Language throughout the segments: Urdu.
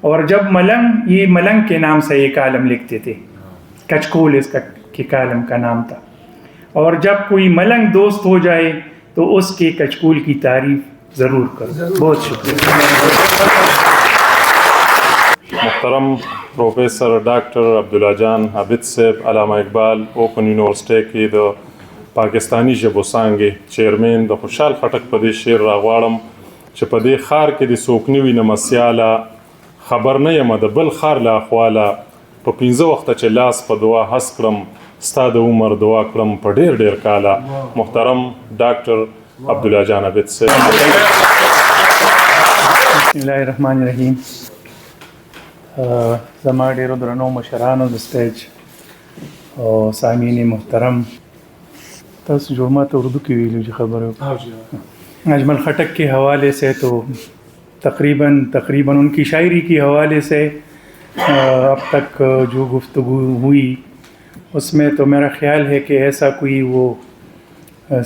اور جب ملنگ، یہ ملنگ کے نام سے یہ کالم لکھتے تھے، کچکول اس کا کے کالم کا نام تھا، اور جب کوئی ملنگ دوست ہو جائے تو اس کے کچکول کی تعریف ضرور کرو. بہت شکریہ. محترم پروفیسر ڈاکٹر عبداللہ جان عابد صاحب علامہ اقبال اوپن یونیورسٹی کې د پاکستانی ژبو څانګې چیرمین د خوشحال خټک په دې شعر راغواړم چې په دې ښار کې د څوک نه وي نه مسیاله، خبر نه یم د بل ښار له احواله، په 15 وخته چې لاس په دعا هس کړم ستا د عمر دعا کړم په ډېر ډېر کاله. محترم ډاکټر عبداللہ جان عابد صاحب. بسم الله الرحمن الرحیم. زما ډېرو درنو مشرانو د سټیج او سامعین محترم، تاسو جو ما ته اردو کې ویلو چې خبر اجمل خٹک کے حوالے سے تو تقریباً ان کی شاعری کے حوالے سے اب تک جو گفتگو ہوئی اس میں تو میرا خیال ہے کہ ایسا کوئی وہ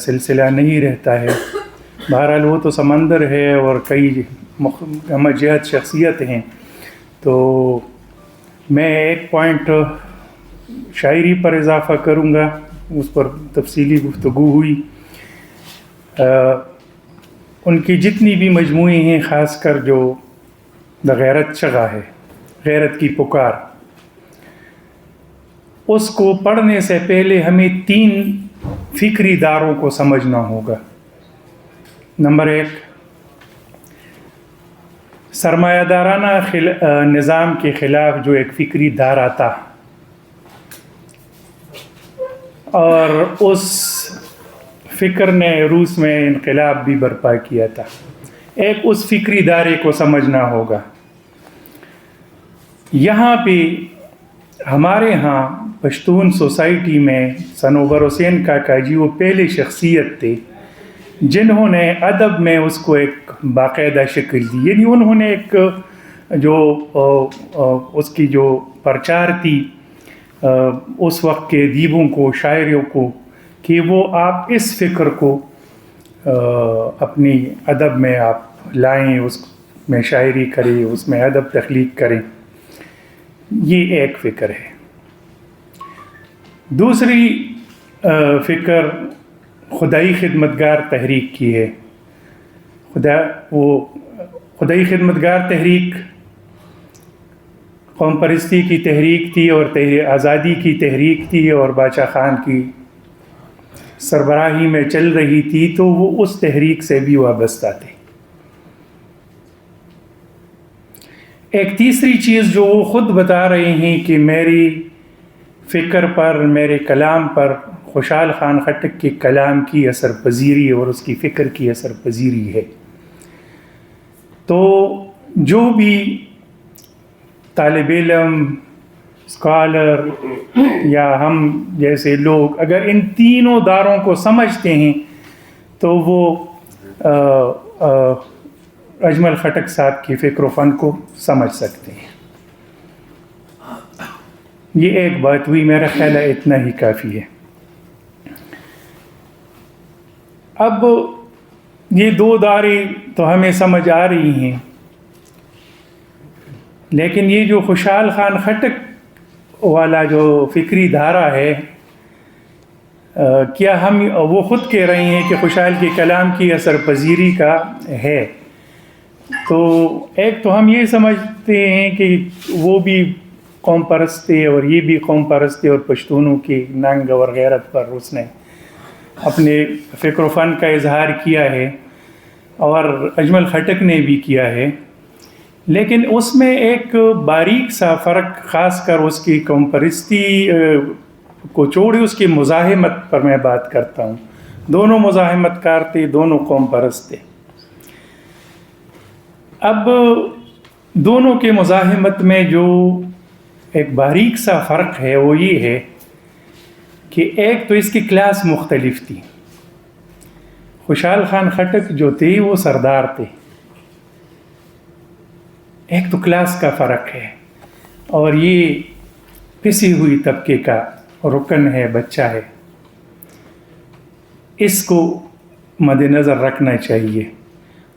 سلسلہ نہیں رہتا ہے. بہرحال وہ تو سمندر ہے اور کئی مجہد شخصیت ہیں. تو میں ایک پوائنٹ شاعری پر اضافہ کروں گا، اس پر تفصیلی گفتگو ہوئی. ان کی جتنی بھی مجموعے ہیں، خاص کر جو دا غیرت چغا ہے، غیرت کی پکار، اس کو پڑھنے سے پہلے ہمیں 3 فکری داروں کو سمجھنا ہوگا. نمبر 1، سرمایہ دارانہ نظام کے خلاف جو ایک فکری دھارا تھا اور اس فکر نے روس میں انقلاب بھی برپا کیا تھا، ایک اس فکری دھارے کو سمجھنا ہوگا. یہاں پہ ہمارے ہاں پشتون سوسائٹی میں صنوبر حسین کاکا جی وہ پہلے شخصیت تھے جنہوں نے ادب میں اس کو ایک باقاعدہ شکل دی. یعنی انہوں نے ایک جو اس کی جو پرچار تھی اس وقت کے ادیبوں کو، شاعروں کو، کہ وہ آپ اس فکر کو اپنی ادب میں آپ لائیں، اس میں شاعری کریں، اس میں ادب تخلیق کریں. یہ ایک فکر ہے. دوسری فکر خدائی خدمتگار تحریک کی ہے. خدائی خدمتگار تحریک قوم پرستی کی تحریک تھی اور آزادی کی تحریک تھی اور بادشاہ خان کی سربراہی میں چل رہی تھی، تو وہ اس تحریک سے بھی وابستہ تھے. ایک تیسری چیز جو وہ خود بتا رہے ہیں کہ میری فکر پر، میرے کلام پر خوشحال خان خٹک کے کلام کی اثر پذیری اور اس کی فکر کی اثر پذیری ہے. تو جو بھی طالب علم، اسکالر یا ہم جیسے لوگ اگر ان تینوں داروں کو سمجھتے ہیں تو وہ اجمل خٹک صاحب کی فکر و فن کو سمجھ سکتے ہیں. یہ ایک بات ہوئی، میرا خیال ہے اتنا ہی کافی ہے. اب یہ 2 دارے تو ہمیں سمجھ آ رہی ہیں، لیکن یہ جو خوشحال خان خٹک والا جو فکری دھارا ہے، کیا ہم وہ خود کہہ رہے ہیں کہ خوشحال کے کلام کی اثر پذیری کا ہے؟ تو ایک تو ہم یہ سمجھتے ہیں کہ وہ بھی قوم پرست تھے اور یہ بھی قوم پرست تھے اور پشتونوں کی ننگ اور غیرت پر اس نے اپنے فکر و فن کا اظہار کیا ہے اور اجمل خٹک نے بھی کیا ہے. لیکن اس میں ایک باریک سا فرق، خاص کر اس کی قوم پرستی کو چھوڑے اس کی مزاحمت پر میں بات کرتا ہوں. دونوں مزاحمت کار تھے، دونوں قوم پرست تھے. اب دونوں کے مزاحمت میں جو ایک باریک سا فرق ہے وہ یہ ہے کہ ایک تو اس کی کلاس مختلف تھی. خوشحال خان خٹک جو تھے وہ سردار تھے، ایک تو کلاس کا فرق ہے، اور یہ پسی ہوئی طبقے کا رکن ہے، بچہ ہے. اس کو مد نظر رکھنا چاہیے.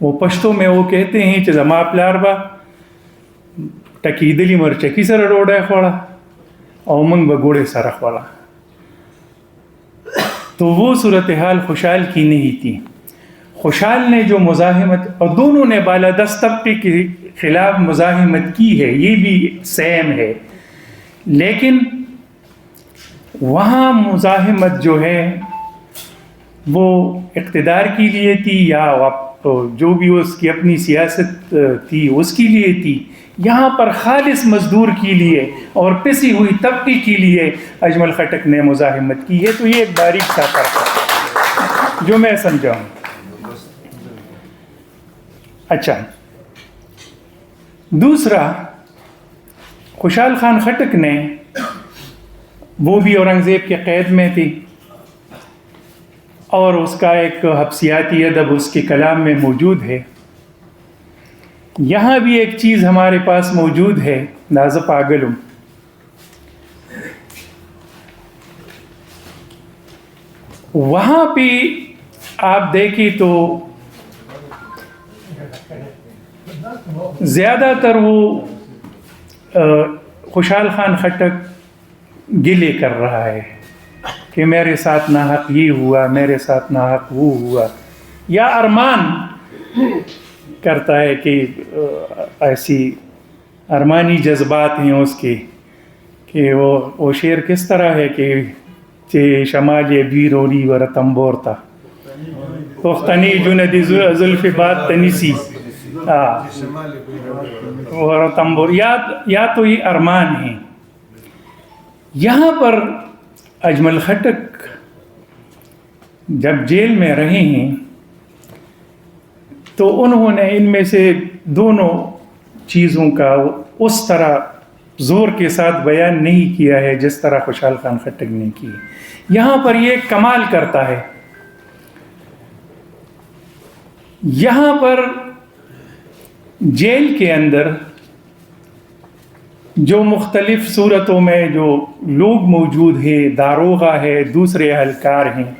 وہ پشتو میں وہ کہتے ہیں کہ زما پلار با ټکېدلي مرچکي سره ډوډۍ خوړه او موږ به ګوړې سره خوړه. تو وہ صورتحال خوشحال کی نہیں تھی. خوشحال نے جو مزاحمت، اور دونوں نے بالادست طبقے کے خلاف مزاحمت کی ہے، یہ بھی سیم ہے، لیکن وہاں مزاحمت جو ہے وہ اقتدار کے لیے تھی یا جو بھی اس کی اپنی سیاست تھی اس کے لیے تھی. یہاں پر خالص مزدور کے لیے اور پسی ہوئی طبقے کے لیے اجمل خٹک نے مزاحمت کی ہے. تو یہ ایک باریک سا فرق ہے جو میں سمجھا ہوں. اچھا، دوسرا، خوشحال خان خٹک نے، وہ بھی اورنگزیب کے قید میں تھی اور اس کا ایک حبسیاتی ادب اس کے کلام میں موجود ہے. یہاں بھی ایک چیز ہمارے پاس موجود ہے، ناز پاگلم. وہاں پہ آپ دیکھیں تو زیادہ تر وہ خوشحال خان خٹک گلے کر رہا ہے کہ میرے ساتھ ناحق یہ ہوا، میرے ساتھ ناحق وہ ہوا، یا ارمان کرتا ہے کہ ایسی ارمانی جذبات ہیں اس کے کہ وہ شعر کس طرح ہے کہ شمال بیروری و رتمبورتا پختنی جندی زلف بات تنیسی رتمبور، یا تو یہ ارمان ہیں. یہاں پر اجمل خٹک جب جیل میں رہے ہیں تو انہوں نے ان میں سے دونوں چیزوں کا اس طرح زور کے ساتھ بیان نہیں کیا ہے جس طرح خوشحال خان خٹک نے کی. یہاں پر یہ کمال کرتا ہے. یہاں پر جیل کے اندر جو مختلف صورتوں میں جو لوگ موجود ہیں، داروغہ ہے، دوسرے اہلکار ہیں،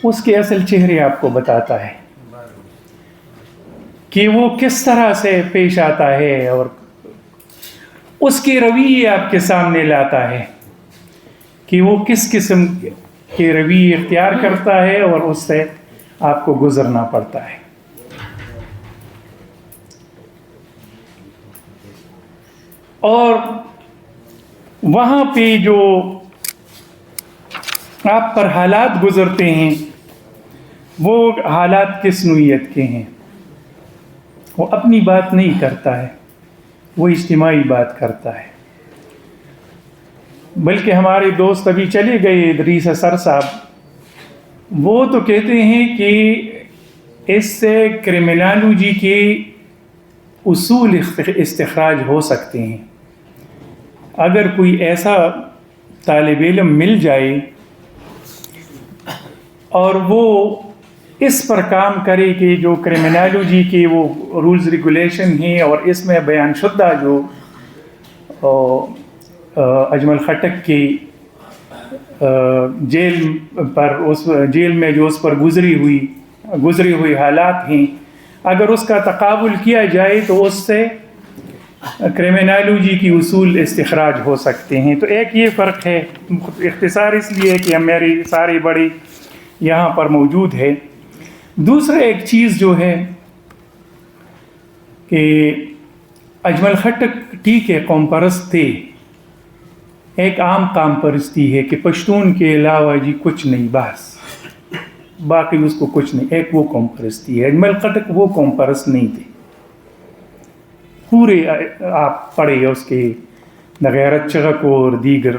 اس کے اصل چہرے آپ کو بتاتا ہے کہ وہ کس طرح سے پیش آتا ہے اور اس کے رویے آپ کے سامنے لاتا ہے کہ وہ کس قسم کے رویے اختیار کرتا ہے اور اس سے آپ کو گزرنا پڑتا ہے. اور وہاں پہ جو آپ پر حالات گزرتے ہیں وہ حالات کس نوعیت کے ہیں؟ وہ اپنی بات نہیں کرتا ہے، وہ اجتماعی بات کرتا ہے. بلکہ ہمارے دوست ابھی چلے گئے ادریس اثر صاحب، وہ تو کہتے ہیں کہ اس سے کرمنالوجی کے اصول استخراج ہو سکتے ہیں. اگر کوئی ایسا طالب علم مل جائے اور وہ اس پر کام کرے کہ جو کرمنالوجی کے وہ رولز ریگولیشن ہیں اور اس میں بیان شدہ جو اجمل خٹک کی جیل میں جو اس پر گزری ہوئی حالات ہیں، اگر اس کا تقابل کیا جائے تو اس سے کرمنالوجی کی اصول استخراج ہو سکتے ہیں. تو ایک یہ فرق ہے، اختصار اس لیے کہ میری ساری بڑی یہاں پر موجود ہے. دوسرا ایک چیز جو ہے کہ اجمل خٹک ٹھیک ہے قوم پرست تھے، ایک عام قوم پرستی ہے کہ پشتون کے علاوہ جی کچھ نہیں، بس باقی اس کو کچھ نہیں، ایک وہ قوم پرستی ہے. اجمل خٹک وہ قوم پرست نہیں تھے. پورے آپ پڑھے اس کے غیرت چغہ کو اور دیگر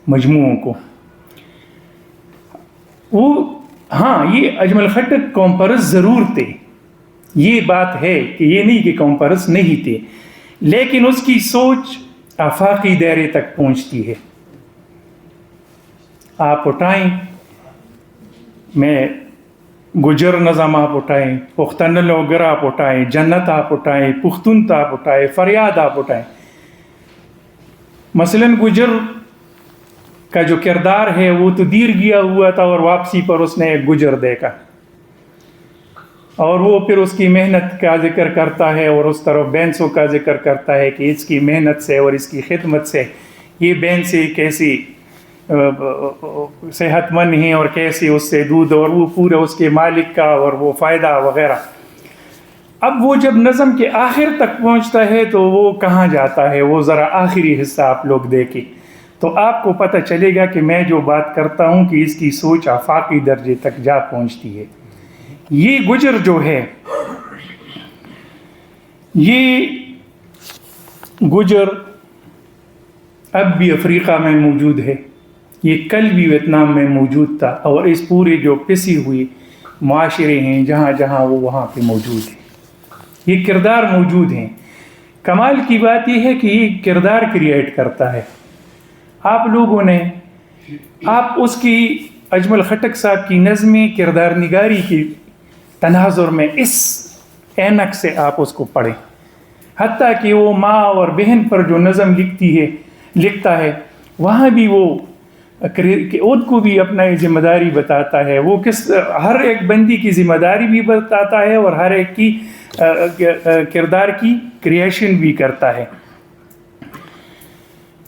مجموعوں کو. وہ ہاں، یہ اجمل خٹک قوم پرست ضرور تھے، یہ بات ہے کہ یہ نہیں کہ قوم پرست نہیں تھے، لیکن اس کی سوچ آفاقی دائرے تک پہنچتی ہے. آپ اٹھائیں، میں گجر نظم آپ اٹھائیں، پختن لوگر آپ اٹھائیں، جنت آپ اٹھائیں، پختون آپ اٹھائیں، فریاد آپ اٹھائیں. مثلاً گجر کا جو کردار ہے وہ تو دیر گیا ہوا تھا اور واپسی پر اس نے ایک گجر دیکھا. اور وہ پھر اس کی محنت کا ذکر کرتا ہے اور اس طرف بینسوں کا ذکر کرتا ہے کہ اس کی محنت سے اور اس کی خدمت سے یہ بینسیں کیسی صحت مند ہیں اور کیسے اس سے دودھ اور وہ پورا اس کے مالک کا اور وہ فائدہ وغیرہ. اب وہ جب نظم کے آخر تک پہنچتا ہے تو وہ کہاں جاتا ہے، وہ ذرا آخری حصہ آپ لوگ دیکھیں تو آپ کو پتہ چلے گا کہ میں جو بات کرتا ہوں کہ اس کی سوچ آفاقی درجے تک جا پہنچتی ہے. یہ گجر جو ہے، یہ گجر اب بھی افریقہ میں موجود ہے، یہ کل بھی ویتنام میں موجود تھا، اور اس پورے جو پسی ہوئی معاشرے ہیں جہاں جہاں وہ وہاں پہ موجود ہیں، یہ کردار موجود ہیں. کمال کی بات یہ ہے کہ یہ کردار کریٹ کرتا ہے. آپ لوگوں نے آپ اس کی اجمل خٹک صاحب کی نظمیں کردار نگاری کی تناظر میں اس اینک سے آپ اس کو پڑھیں، حتیٰ کہ وہ ماں اور بہن پر جو نظم لکھتا ہے وہاں بھی وہ کہ ان کو بھی اپنا ذمہ داری بتاتا ہے، وہ ہر ایک بندی کی ذمہ داری بھی بتاتا ہے اور ہر ایک کی کردار کی کریشن بھی کرتا ہے.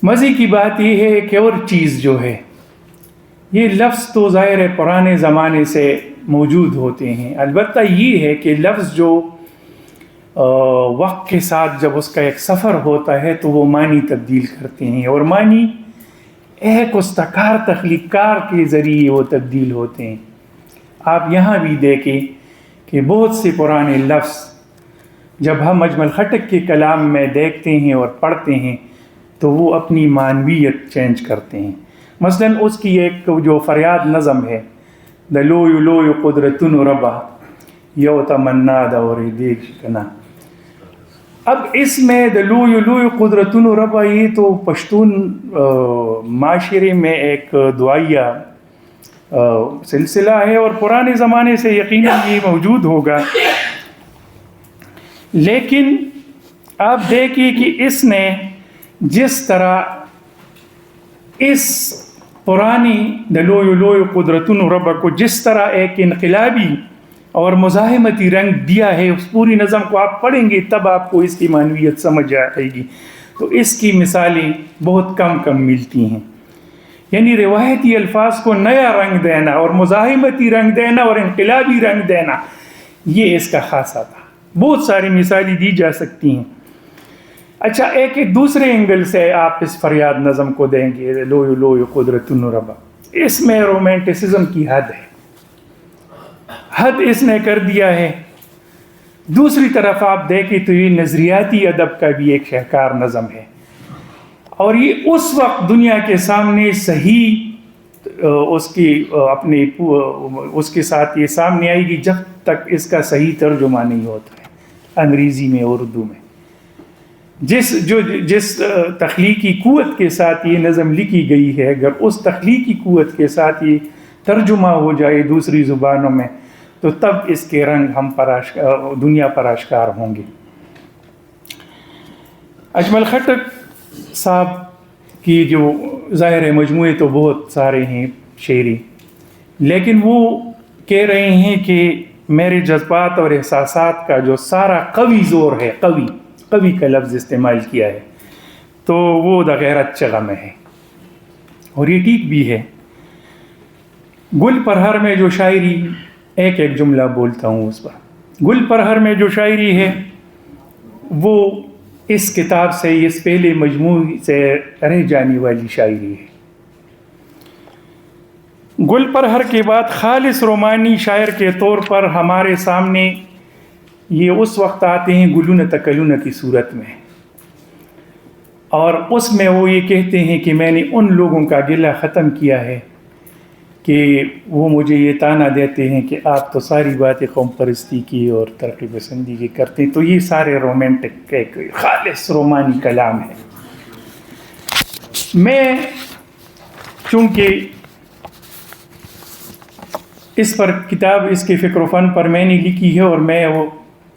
مزے کی بات یہ ہے کہ اور چیز جو ہے، یہ لفظ تو ظاہر ہے پرانے زمانے سے موجود ہوتے ہیں، البتہ یہ ہے کہ لفظ جو وقت کے ساتھ جب اس کا ایک سفر ہوتا ہے تو وہ معنی تبدیل کرتے ہیں، اور معنی ایک استکار تخلیق کار کے ذریعے وہ تبدیل ہوتے ہیں. آپ یہاں بھی دیکھیں کہ بہت سے پرانے لفظ جب ہم اجمل خٹک کے کلام میں دیکھتے ہیں اور پڑھتے ہیں تو وہ اپنی معنویت چینج کرتے ہیں. مثلاً اس کی ایک جو فریاد نظم ہے، دلوی لوی قدرتن ربا یو تمنا دور دیکھ شکنا. اب اس میں دلوی لوی قدرتن ربا یہ تو پشتون معاشرے میں ایک دعائیہ سلسلہ ہے اور پرانے زمانے سے یقیناً یہ موجود ہوگا، لیکن آپ دیکھیے کہ اس نے جس طرح اس پرانی دلوی لوی قدرتن ربا کو جس طرح ایک انقلابی اور مزاحمتی رنگ دیا ہے، اس پوری نظم کو آپ پڑھیں گے تب آپ کو اس کی معنویت سمجھ آئے گی. تو اس کی مثالیں بہت کم ملتی ہیں. یعنی روایتی الفاظ کو نیا رنگ دینا اور مزاحمتی رنگ دینا اور انقلابی رنگ دینا، یہ اس کا خاصہ تھا. بہت ساری مثالیں دی جا سکتی ہیں. اچھا، ایک دوسرے اینگل سے آپ اس فریاد نظم کو دیں گے، لوی لوی قدرتن ربا، اس میں رومانٹسزم کی حد اس نے کر دیا ہے. دوسری طرف آپ دیکھیں تو یہ نظریاتی ادب کا بھی ایک شاہکار نظم ہے، اور یہ اس وقت دنیا کے سامنے صحیح اس کے ساتھ یہ سامنے آئے گی جب تک اس کا صحیح ترجمہ نہیں ہوتا ہے انگریزی میں اور اردو میں. جس تخلیقی قوت کے ساتھ یہ نظم لکھی گئی ہے، اگر اس تخلیقی قوت کے ساتھ یہ ترجمہ ہو جائے دوسری زبانوں میں تو تب اس کے رنگ دنیا پر آشکار ہوں گے. اجمل خٹک صاحب کی جو ظاہر مجموعے تو بہت سارے ہیں شعری، لیکن وہ کہہ رہے ہیں کہ میرے جذبات اور احساسات کا جو سارا قوی زور ہے، قوی کا لفظ استعمال کیا ہے، تو وہ غیرت چغہ میں ہے، اور یہ ٹھیک بھی ہے. گل پرہر میں جو شاعری، ایک جملہ بولتا ہوں اس پر. گل پرہر میں جو شاعری ہے وہ اس کتاب سے، اس پہلے مجموعے سے رہ جانے والی شاعری ہے. گل پرہر کے بعد خالص رومانی شاعر کے طور پر ہمارے سامنے یہ اس وقت آتے ہیں گلون تکلون کی صورت میں، اور اس میں وہ یہ کہتے ہیں کہ میں نے ان لوگوں کا گلہ ختم کیا ہے کہ وہ مجھے یہ تانا دیتے ہیں کہ آپ تو ساری باتیں قوم پرستی کی اور ترقی پسندی کی کرتے ہیں. تو یہ سارے رومانٹک ایک خالص رومانی کلام ہے. میں چونکہ اس پر کتاب، اس کے فکر و فن پر میں نے لکھی ہے، اور میں وہ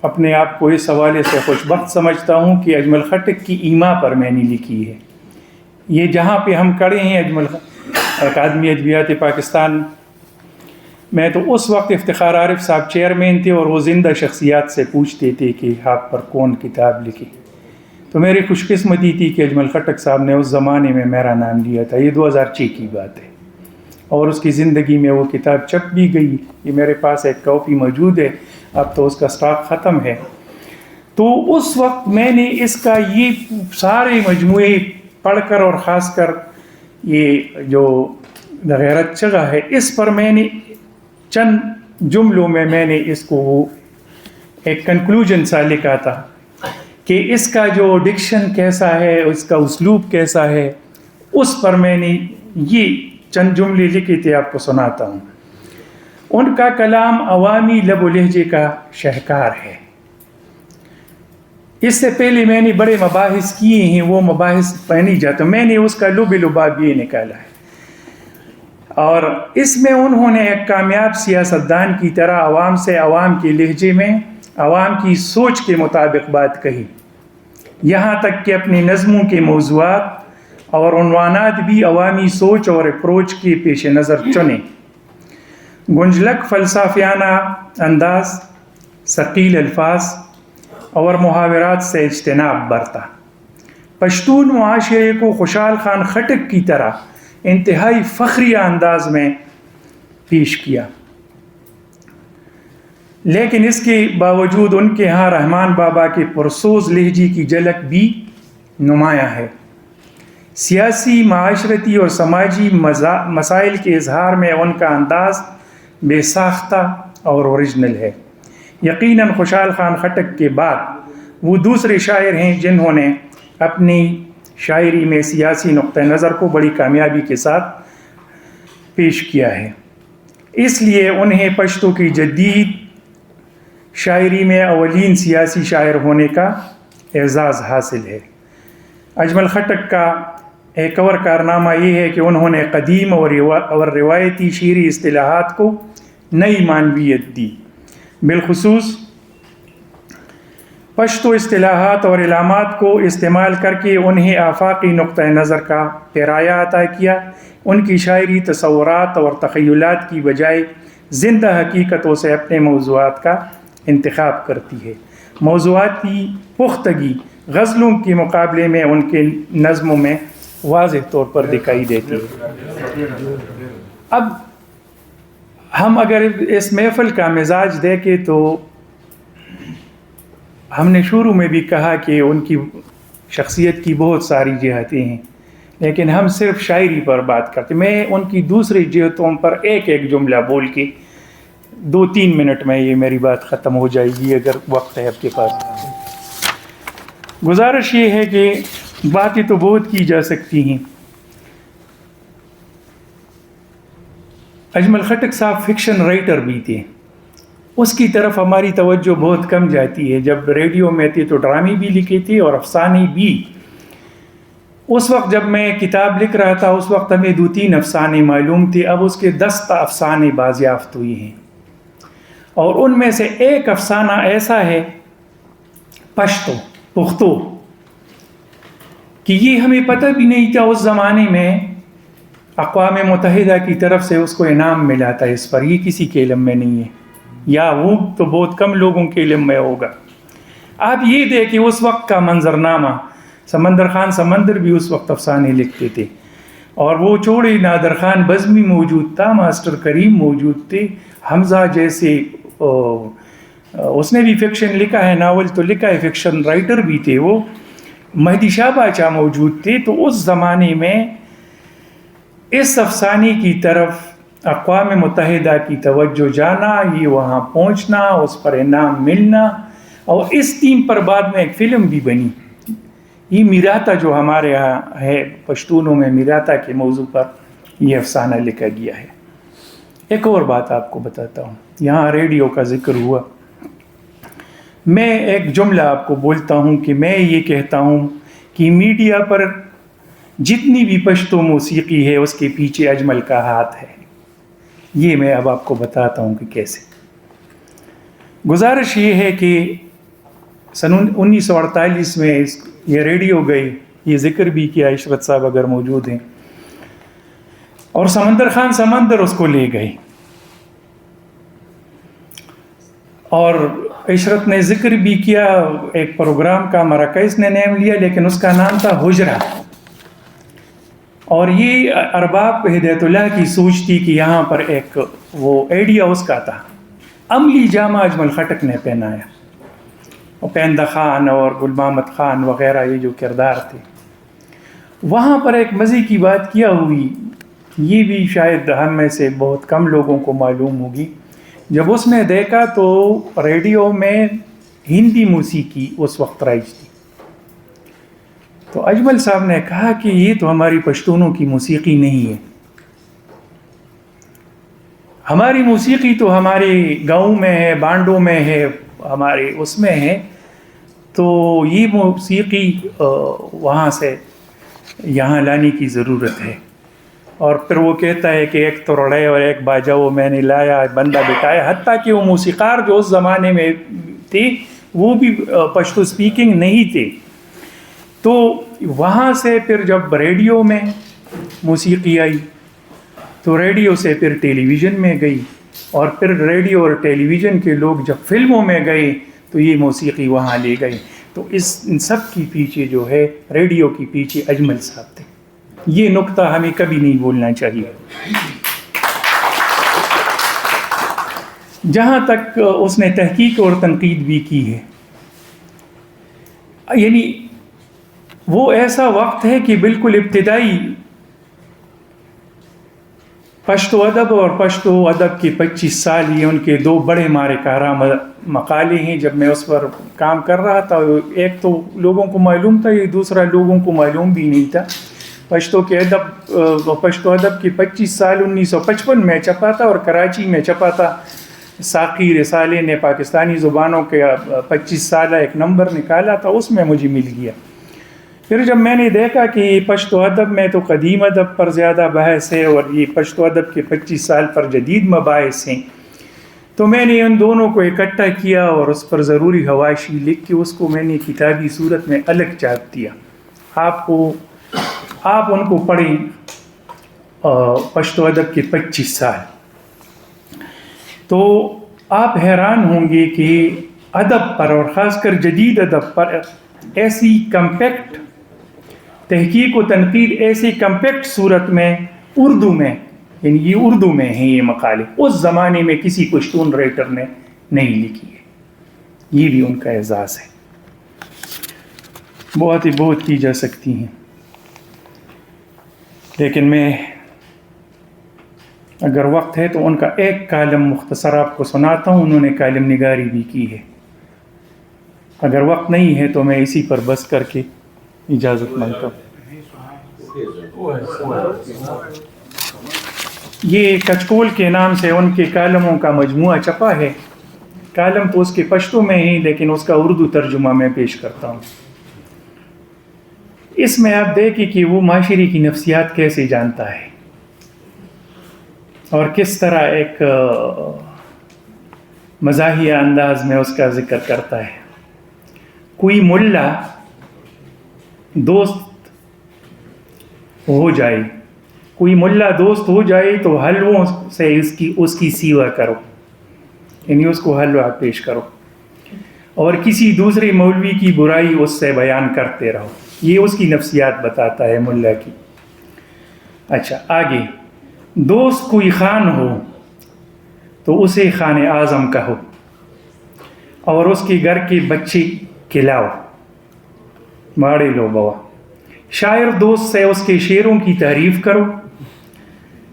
اپنے آپ کو اس حوالے سے خوش بخت سمجھتا ہوں کہ اجمل خٹک کی ایما پر میں نے لکھی ہے. یہ جہاں پہ ہم کھڑے ہیں، اکادمی ادبیات پاکستان میں تو اس وقت افتخار عارف صاحب چیئرمین تھے اور وہ زندہ شخصیات سے پوچھتے تھے کہ آپ پر کون کتاب لکھی. تو میری خوش قسمتی تھی کہ اجمل خٹک صاحب نے اس زمانے میں میرا نام لیا تھا. یہ 2006 کی بات ہے اور اس کی زندگی میں وہ کتاب چھپ بھی گئی. یہ میرے پاس ایک کاپی موجود ہے, اب تو اس کا سٹاک ختم ہے. تو اس وقت میں نے اس کا یہ سارے مجموعے پڑھ کر اور خاص کر یہ جو غیرت چغہ ہے اس پر میں نے چند جملوں میں نے اس کو وہ ایک کنکلوژن سا لکھا تھا کہ اس کا جو ڈکشن کیسا ہے, اس کا اسلوب کیسا ہے, اس پر میں نے یہ چند جملے لکھے تھے, آپ کو سناتا ہوں. ان کا کلام عوامی لب و لہجے کا شہکار ہے. اس سے پہلے میں نے بڑے مباحث کیے ہیں, وہ مباحث پہ نہیں جاتا. میں نے اس کا لب لباب یہ نکالا ہے اور اس میں انہوں نے ایک کامیاب سیاستدان کی طرح عوام سے عوام کے لہجے میں عوام کی سوچ کے مطابق بات کہی, یہاں تک کہ اپنی نظموں کے موضوعات اور عنوانات بھی عوامی سوچ اور اپروچ کے پیش نظر چنے. گنجلک فلسفیانہ انداز, ثقیل الفاظ اور محاورات سے اجتناب برتا. پشتون معاشرے کو خوشحال خان خٹک کی طرح انتہائی فخریہ انداز میں پیش کیا, لیکن اس کے باوجود ان کے ہاں رحمان بابا کے پرسوز لہجے کی جھلک بھی نمایاں ہے. سیاسی, معاشرتی اور سماجی مسائل کے اظہار میں ان کا انداز بے ساختہ اور اوریجنل ہے. یقیناً خوشحال خان خٹک کے بعد وہ دوسرے شاعر ہیں جنہوں نے اپنی شاعری میں سیاسی نقطہ نظر کو بڑی کامیابی کے ساتھ پیش کیا ہے. اس لیے انہیں پشتو کی جدید شاعری میں اولین سیاسی شاعر ہونے کا اعزاز حاصل ہے. اجمل خٹک کا ایک اور کارنامہ یہ ہے کہ انہوں نے قدیم اور روایتی شعری اصطلاحات کو نئی معنویت دی. بالخصوص پشتو اصطلاحات اور علامات کو استعمال کر کے انہیں آفاقی نقطہ نظر کا پیرایہ عطا کیا. ان کی شاعری تصورات اور تخیلات کی بجائے زندہ حقیقتوں سے اپنے موضوعات کا انتخاب کرتی ہے. موضوعاتی پختگی غزلوں کے مقابلے میں ان کے نظموں میں واضح طور پر دکھائی دیتی ہے. اب ہم اگر اس محفل کا مزاج دیکھیں تو ہم نے شروع میں بھی کہا کہ ان کی شخصیت کی بہت ساری جہتیں ہیں, لیکن ہم صرف شاعری پر بات کرتے. میں ان کی دوسری جہتوں پر ایک جملہ بول کے 2-3 منٹ میں یہ میری بات ختم ہو جائے گی اگر وقت ہے آپ کے پاس. گزارش یہ ہے کہ باتیں تو بہت کی جا سکتی ہیں. اجمل خٹک صاحب فکشن رائٹر بھی تھے, اس کی طرف ہماری توجہ بہت کم جاتی ہے. جب ریڈیو میں تھے تو ڈرامے بھی لکھے تھے اور افسانے بھی. اس وقت جب میں کتاب لکھ رہا تھا اس وقت ہمیں 2-3 افسانے معلوم تھے, اب اس کے 10 افسانے بازیافت ہوئے ہیں اور ان میں سے ایک افسانہ ایسا ہے پختو کہ یہ ہمیں پتہ بھی نہیں تھا اس زمانے میں اقوام متحدہ کی طرف سے اس کو انعام ملا تھا اس پر. یہ کسی کے علم میں نہیں ہے, یا وہ تو بہت کم لوگوں کے علم میں ہوگا. آپ یہ دیکھیں اس وقت کا منظرنامہ, سمندر خان سمندر بھی اس وقت افسانے لکھتے تھے اور وہ چھوڑے نادر خان بزمی موجود تھا, ماسٹر کریم موجود تھے, حمزہ جیسے اس نے بھی فکشن لکھا ہے, ناول تو لکھا ہے, فکشن رائٹر بھی تھے وہ, مہدی شاہ باچا موجود تھے. تو اس زمانے میں اس افسانے کی طرف اقوام متحدہ کی توجہ جانا, یہ وہاں پہنچنا, اس پر انعام ملنا, اور اس تھیم پر بعد میں ایک فلم بھی بنی. یہ میراتا جو ہمارے یہاں ہے پشتونوں میں, میراتا کے موضوع پر یہ افسانہ لکھا گیا ہے. ایک اور بات آپ کو بتاتا ہوں, یہاں ریڈیو کا ذکر ہوا, میں ایک جملہ آپ کو بولتا ہوں کہ میں یہ کہتا ہوں کہ میڈیا پر جتنی بھی پشتو موسیقی ہے اس کے پیچھے اجمل کا ہاتھ ہے. یہ میں اب آپ کو بتاتا ہوں کہ کیسے. گزارش یہ ہے کہ سن 1948 میں یہ ریڈیو گئی, یہ ذکر بھی کیا عشرت صاحب اگر موجود ہیں, اور سمندر خان سمندر اس کو لے گئے. اور عشرت نے ذکر بھی کیا، ایک پروگرام کا مراکز نے نام لیا، لیکن اس کا نام تھا حجرہ. اور یہ ارباب ہدایت اللہ کی سوچ تھی کہ یہاں پر ایک وہ آئیڈیا اس کا تھا. عملی جامہ اجمل خٹک نے پہنایا، اور پیندہ خان اور گل محمد خان وغیرہ یہ جو کردار تھے. وہاں پر ایک مزے کی بات کیا ہوئی، یہ بھی شاید ہم میں سے بہت کم لوگوں کو معلوم ہوگی. جب اس نے دیکھا تو ریڈیو میں ہندی موسیقی اس وقت رائج تھی، تو اجمل صاحب نے کہا کہ یہ تو ہماری پشتونوں کی موسیقی نہیں ہے، ہماری موسیقی تو ہمارے گاؤں میں ہے، بانڈوں میں ہے، ہمارے اس میں ہے، تو یہ موسیقی وہاں سے یہاں لانے کی ضرورت ہے. اور پھر وہ کہتا ہے کہ ایک ترڑے اور ایک باجا وہ میں نے لایا، بندہ بٹایا. حتیٰ کہ وہ موسیقار جو اس زمانے میں تھے وہ بھی پشتو سپیکنگ نہیں تھے. تو وہاں سے پھر جب ریڈیو میں موسیقی آئی تو ریڈیو سے پھر ٹیلی ویژن میں گئی، اور پھر ریڈیو اور ٹیلی ویژن کے لوگ جب فلموں میں گئے تو یہ موسیقی وہاں لے گئے. تو ان سب کی پیچھے جو ہے ریڈیو کی پیچھے اجمل صاحب تھے. یہ نقطہ ہمیں کبھی نہیں بولنا چاہیے. جہاں تک اس نے تحقیق اور تنقید بھی کی ہے، یعنی وہ ایسا وقت ہے کہ بالکل ابتدائی پشتو ادب اور پشتو ادب کے 25 سال یہ ان کے دو بڑے مارے کارہ مقالے ہیں. جب میں اس پر کام کر رہا تھا، ایک تو لوگوں کو معلوم تھا، یہ دوسرا لوگوں کو معلوم بھی نہیں تھا. پشتو ادب کے 25 سال 1955 میں چھپا تھا، اور کراچی میں چھپا تھا. ساقی رسالے نے پاکستانی زبانوں کے 25 سالہ ایک نمبر نکالا تھا، اس میں مجھے مل گیا. پھر جب میں نے دیکھا کہ پشتو ادب میں تو قدیم ادب پر زیادہ بحث ہے اور یہ پشتو ادب کے 25 سال پر جدید مباحث ہیں، تو میں نے ان دونوں کو اکٹھا کیا اور اس پر ضروری حواشی لکھ کے اس کو میں نے کتابی صورت میں الگ چھاپ دیا. آپ ان کو پڑھیں، پشتو ادب کے 25 سال. تو آپ حیران ہوں گے کہ ادب پر اور خاص کر جدید ادب پر ایسی کمپیکٹ تحقیق و تنقید، ایسی کمپیکٹ صورت میں اردو میں، یعنی یہ اردو میں ہیں یہ مقالے، اس زمانے میں کسی پشتون رائٹر نے نہیں لکھی ہے. یہ بھی ان کا اعزاز ہے. بہت کی جا سکتی ہیں، لیکن میں اگر وقت ہے تو ان کا ایک کالم مختصر آپ کو سناتا ہوں. انہوں نے کالم نگاری بھی کی ہے. اگر وقت نہیں ہے تو میں اسی پر بس کر کے اجازت مانگتا ہوں. یہ کچکول کے نام سے ان کے کالموں کا مجموعہ چھپا ہے. کالم تو اس کے پشتو میں ہی، لیکن اس کا اردو ترجمہ میں پیش کرتا ہوں. اس میں آپ دیکھیں کہ وہ معاشرے کی نفسیات کیسے جانتا ہے اور کس طرح ایک مزاحیہ انداز میں اس کا ذکر کرتا ہے. کوئی ملا دوست ہو جائے، کوئی ملا دوست ہو جائے تو حلووں سے اس کی سیوا کرو، یعنی اس کو حلوہ پیش کرو، اور کسی دوسرے مولوی کی برائی اس سے بیان کرتے رہو. یہ اس کی نفسیات بتاتا ہے ملا کی. اچھا آگے، دوست کوئی خان ہو تو اسے خان اعظم کہو، اور اس کے گھر کے بچے کھلاؤ، ماڑے لو بوا. شاعر دوست سے اس کے شعروں کی تعریف کرو،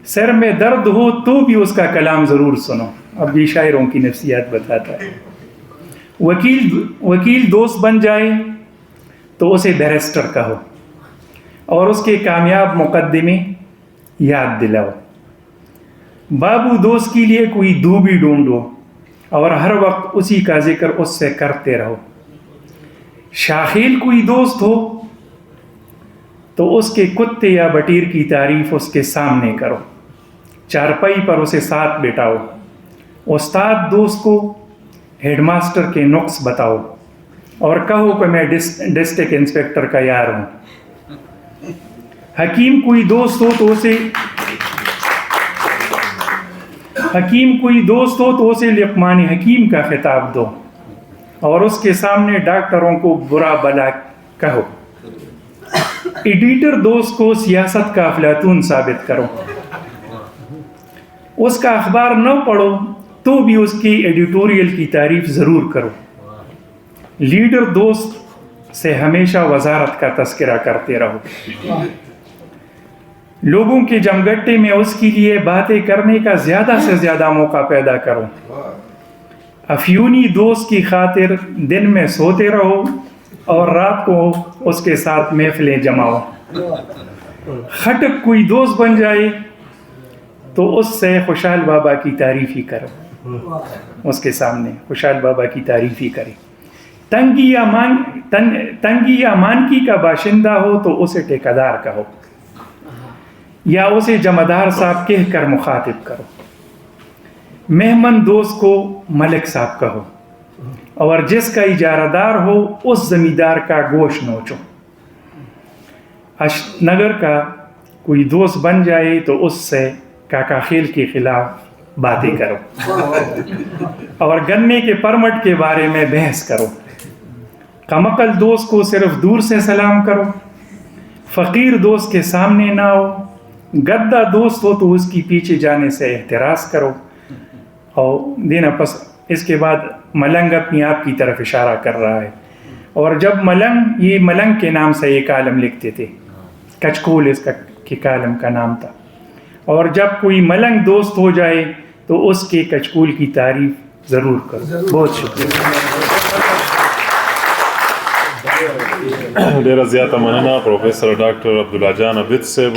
سر میں درد ہو تو بھی اس کا کلام ضرور سنو. اب یہ شاعروں کی نفسیات بتاتا ہے. وکیل دوست بن جائے تو اسے بیرسٹر کہو، اور اس کے کامیاب مقدمے یاد دلاؤ. بابو دوست کے لیے کوئی دوبی ڈھونڈو، اور ہر وقت اسی کا ذکر اس سے کرتے رہو. شاخیل کوئی دوست ہو تو اس کے کتے یا بٹیر کی تعریف اس کے سامنے کرو، چارپائی پر اسے ساتھ بٹھاؤ. استاد دوست کو ہیڈ ماسٹر کے نقص بتاؤ، اور کہو کہ میں ڈسٹرکٹ انسپیکٹر کا یار ہوں. حکیم کوئی دوست ہو تو اسے حکیم کوئی دوست ہو تو اسے لقمان حکیم کا خطاب دو اور اس کے سامنے ڈاکٹروں کو برا بلا کہو. ایڈیٹر دوست کو سیاست کا افلاطون ثابت کرو. اس کا اخبار نہ پڑھو تو بھی اس کی ایڈیٹوریل کی تعریف ضرور کرو. لیڈر دوست سے ہمیشہ وزارت کا تذکرہ کرتے رہو. لوگوں کے جمگٹے میں اس کے لیے باتیں کرنے کا زیادہ سے زیادہ موقع پیدا کرو. افیونی دوست کی خاطر دن میں سوتے رہو اور رات کو اس کے ساتھ محفلیں جماؤ. خٹک کوئی دوست بن جائے تو اس سے خوشحال بابا کی تعریف ہی کرو. اس کے سامنے خوشحال بابا کی تعریف ہی کرے. تنگی یا مانکی کا باشندہ ہو تو اسے ٹھیکیدار کہو یا اسے جمعدار صاحب کہہ کر مخاطب کرو. مہمان دوست کو ملک صاحب کہو اور جس کا اجارہ دار ہو اس زمیندار کا گوشت نوچو. نگر کا کوئی دوست بن جائے تو اس سے کاکا خیل کے خلاف باتیں کرو اور گنے کے پرمٹ کے بارے میں بحث کرو. کمقل دوست کو صرف دور سے سلام کرو. فقیر دوست کے سامنے نہ ہو. گدہ دوست ہو تو اس کی پیچھے جانے سے احتراز کرو. اور دینا پس اس کے بعد ملنگ اپنی آپ کی طرف اشارہ کر رہا ہے. اور جب ملنگ، یہ ملنگ کے نام سے یہ کالم لکھتے تھے، کچکول اس کا کے کالم کا نام تھا. اور جب کوئی ملنگ دوست ہو جائے تو اس کے کچکول کی تعریف ضرور کرو. بہت شکریہ. ډیره زیاته مننه پروفیسر ډاکټر عبدالله جان عبید صاحب.